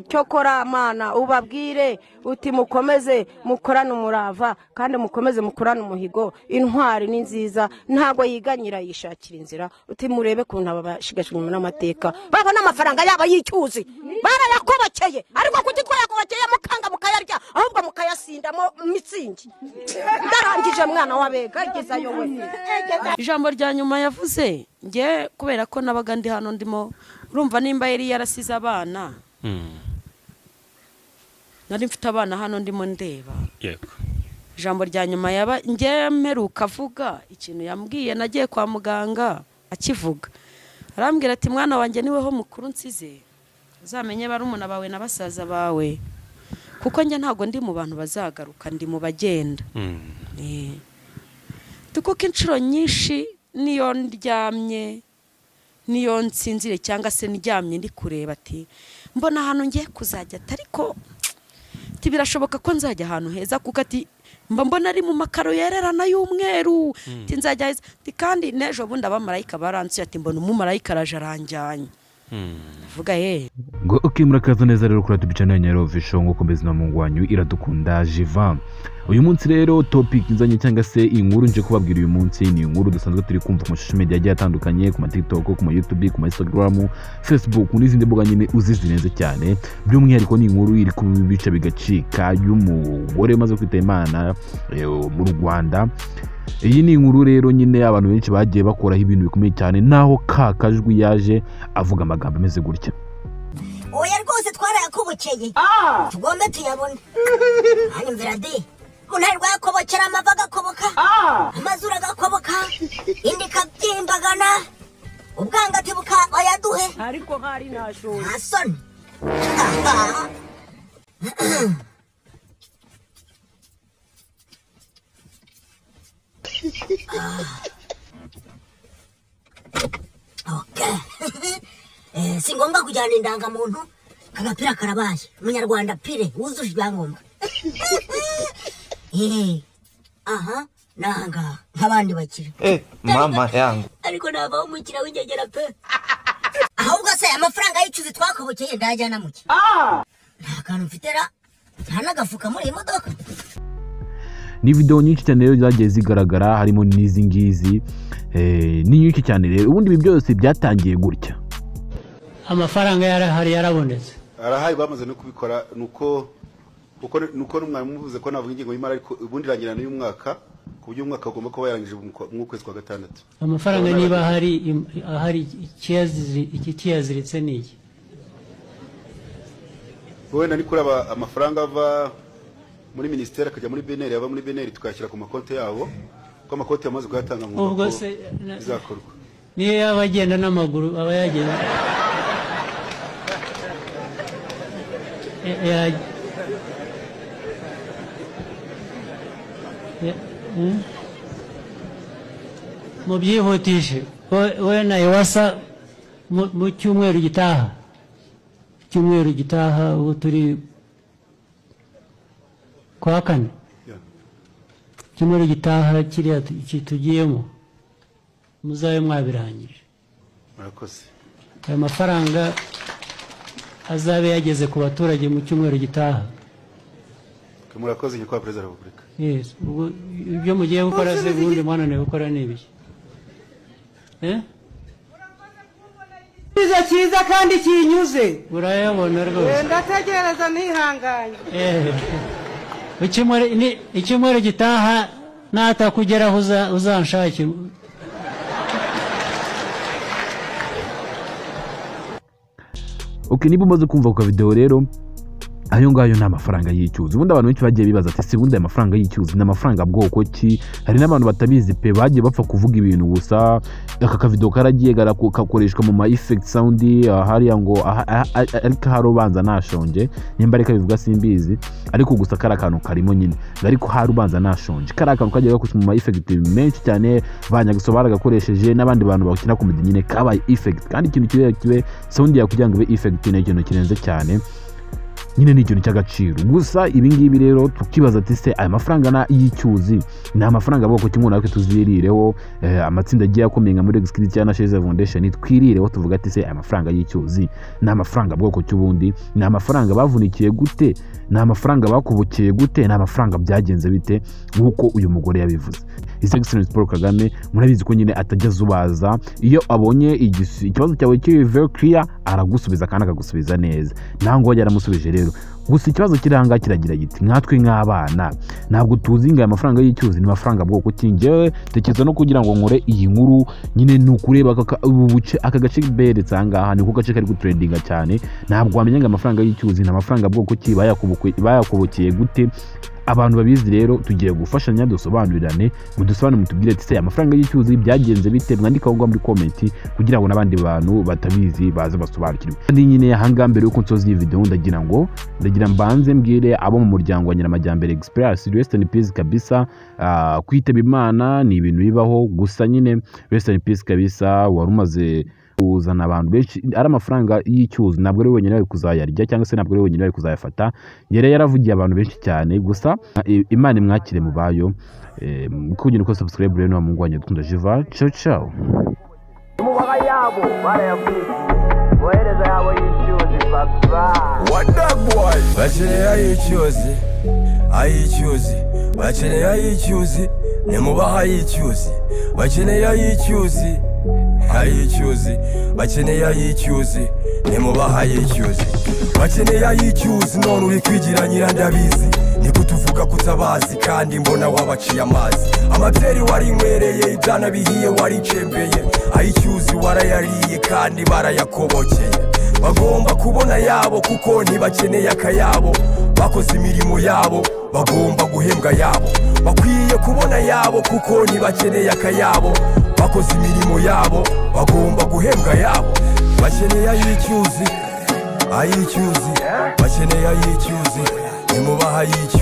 cyokora mana ubabwire uti mukomeze mukorane umurava kandi mukomeze mukorane umuhigo intwari ni nziza ntago yiganyira yishakira inzira uti murebe kuntu abashigashwe n'amateka babona amafaranga yabo yicyuzi barayakobokeye ariko kugitwa yakobokeye mukanga mukayarya ahubwo mukayasindamo mitsingi ndarangije mwana wabega igezayo we ijambo rya nyuma yavuze nge kubera ko nabaga ndi hano ndimo urumva nimba yari yarasize abana nari mfite abana hano ndimo ndeba yego ijambo rya nyuma yaba nge mperuka avuga ikintu yambwiye nagiye kwa muganga akivuga arambwira ati mwana wanjye niweho mukuru nsize uzamenye barumuna bawe na basaza bawe kuko nge ntago ndi mu bantu bazagaruka ndi mu bagenda kuko inshuro nyinshi niyo ndyamye niyo nsinzire cyangwa se ndyamye ndi kureba ati mbona hano ngiye kuzajya ariko birashoboka ko nzajya ahantu heza kuko ati mbona ari mu makaro yererana y'umweru nzajya heza kandi n'ejo bundi abamarayika baransuye ati mbona umumarayika araje aranjyanye vuga ngo murakaza neza rero kuri tubica na Nyarovisho ngo komeze na Mungu wanyu iradukunda Jivan uyu munsi rero topic nzanye cyangwa se inkuru nje kubabwira uyu munsi ni inkuru dusanzwe turi kumva ku social media agiye atandukanye ku TikTok ku YouTube ku Instagram Facebook n'izindi mbuga nyine uzizineze cyane by'umwihariko ni inkuru iri ku bice bigacika y'umugore umaze kwita Imana mu Rwanda. Iyi ni inkuru rero nyine abantu benshi bagiye bakoraho ibintu bikomeye cyane naho kakajwi yaje avuga amagambo ameze gutya. Oya rwose twarayakobokeye tugombe tuyabone hanyumvira de umuntu rwakobokera amava agakoboka amazuru agakoboka indi kabyimbagana ubwangati bukabayaduhe ariko hari nashoye asoni si ngombwa kujyana indangamuntu kagapira karabaye umunyarwanda pire wuzuje ibyangombwa aha nanga nk'abandi bakira mama yangu ariko navaho umukira w'ingegera pe ahubwo se amafaranga y'icuzi twakobokeye ndajyana muke nta kantu mfitera nta n'agafuka muri iyi modoka. Ni video nyinshi cyane rero zagiye zigaragara harimo n'izi ngizi ni nyinshi cyane rero ubundi ibi byose byatangiye gutya. Amafaranga yarahari yarabonetse arahari bamaze no kubikora nuko n'umwami muvuze ko navuga ingingo y'imari ariko ubundi irangirana n'uyu mwaka ku buryo umwaka ugomba kuba yarangije mu kwezi kwa gatandatu. Amafaranga niba ahari ikiyaziritse n'iki wenda ni kuraba amafaranga ava muri ministeri akajya muri BNR aba muri BNR tukashyira ku makonti yabo ko amakonti yamaze kuyatanga mu ubwo se bizakorwa niyo yabagenda n'amaguru aba yagenda mu byihutishe we na Iwasa mu cyumweru gitaha ubu turi kwa kane cyumweru gitaha kiriya tugiyemo muzabe mwabirangije murakoze ayo mafaranga azabe yageze ku baturage mu cyumweru gitaha. Murakoze nyakubahwa Perezida wa Repubulika. Yes ibyo mugiye gukora se ubundi mwananiwe gukora n'ibiki cyiza kandi kinyuze urayabona rwose ndategereza nihanganye icyumweru gitaha natakugeraho uzanshakira. Niba umaze kumva ku video rero ayo ngayo nta mafaranga y'icyuzi ubundi abantu benshi bagiye bibaza ati se ubundi amafaranga y'icyuzi n'amafaranga bwoko ki hari n'abantu batabizi pe bagiye bapfa kuvuga ibintu gusa aka kavideo karagiye gakoreshwa mu ma effect sound hariya ngo ariko harubanza nashonje nimba ariko bivuga simbizi ariko gusa karakantu karimo nyine ariko harubanza nashonje karakantu kagiye gakoresha mu ma effect menshi cyane banyagusobara gakoresheje n'abandi bantu bakina comedy nyine kabaye effect kandi ikintu kibe sound yakugira ngo ibe effect ni ikintu kirenze cyane. nyine ni ikintu cy'agaciro. Gusa ibi ngibi rero tukibaza ati se aya mafaranga y'icyuzi ni amafaranga bwoko kimwe natwe tuzirireho, amatsinda agiye akomeye nka muri Exkiri cyangwa Sheza Foundation twirireho tuvuga ati se aya mafaranga y'icyuzi ni amafaranga bwoko cy'ubundi, ni amafaranga bavunikiye gute, ni amafaranga bakubukiye gute, ni amafaranga byagenze bite nk'uko uyu mugore yabivuze. His Excellency Paul Kagame murabizi ko nyine atajya zubaza, iyo abonye ikibazo cyawe kiri very clear aragusubiza kandi akagusubiza neza, ntango yaramusubije rero. Gusa ikibazo kiranga kiragira giti nkatwe nk'abana ntabwo tuzinga aya mafaranga y'icyuzi ni mafaranga bwoko kingewe tekereza no kugira ngo nkore iyi nkuru nyine nukureba aka gace beretse ahangaha niko gace kari gutrendinga cyane, ntabwo wamenya ngo amafaranga y'icyuzi ni amafaranga bwoko ki bayakubukiye gute. Abantu babizi rero tugiye gufashanya dusobanurirane, mudusobanure mutubwire ati se amafaranga y'icyuzi byagenze bite, mwandika aho muri comment kugira ngo n'abandi bantu batabizi baze basobanukirwe. Kandi nyine ahanga mbere yuko nsoza iyi video ndagira mbanze mbwire abo mu muryango wa Nyiramajyambere Express rest in peace kabisa. Kwitaba Imana ni ibintu bibaho, gusa nyine rest in peace kabisa. Warumaze uzana abantu benshi ari amafaranga y'icyuzi, ntabwo ari wenyine bari kuzayarya cyangwa se ntabwo ari wenyine bari kuzayafata, yari yaravugiye abantu benshi cyane. Gusa Imana imwakire mu bayo. Kugira uko subscribe rero n'amungu wanjye dukunda Jiva. Ciao ciao. Mubaga yabo barayafite bohereza yabo y'icyuzi baba what that boy bakeneye ay'icyuzi bakeneye ay'icyuzi nimubaha ay'icyuzi bakeneye ay'icyuzi bakeneye ay'icyuzi nimubaha ay'icyuzi bakeneye ay'icyuzi none uri kwigira nyirandabizi niko tuvuga kutabazi kandi mbona wabaciye amazi amabyeri warinywereye ibyana bihiye waricembeye ay'icyuzi warayariye kandi barayakobokeye bagomba kubona yabo kuko ntibakeneye akayabo bakoze imirimo yabo bagomba guhembwa yabo bakwiye kubona yabo kuko ntibakeneye akayabo bakoze imirimo yabo bagomba guhembwa yabo bakeneye ay'icyuzi bakeneye ay'icyuzi nimubaha ay'icyuzi.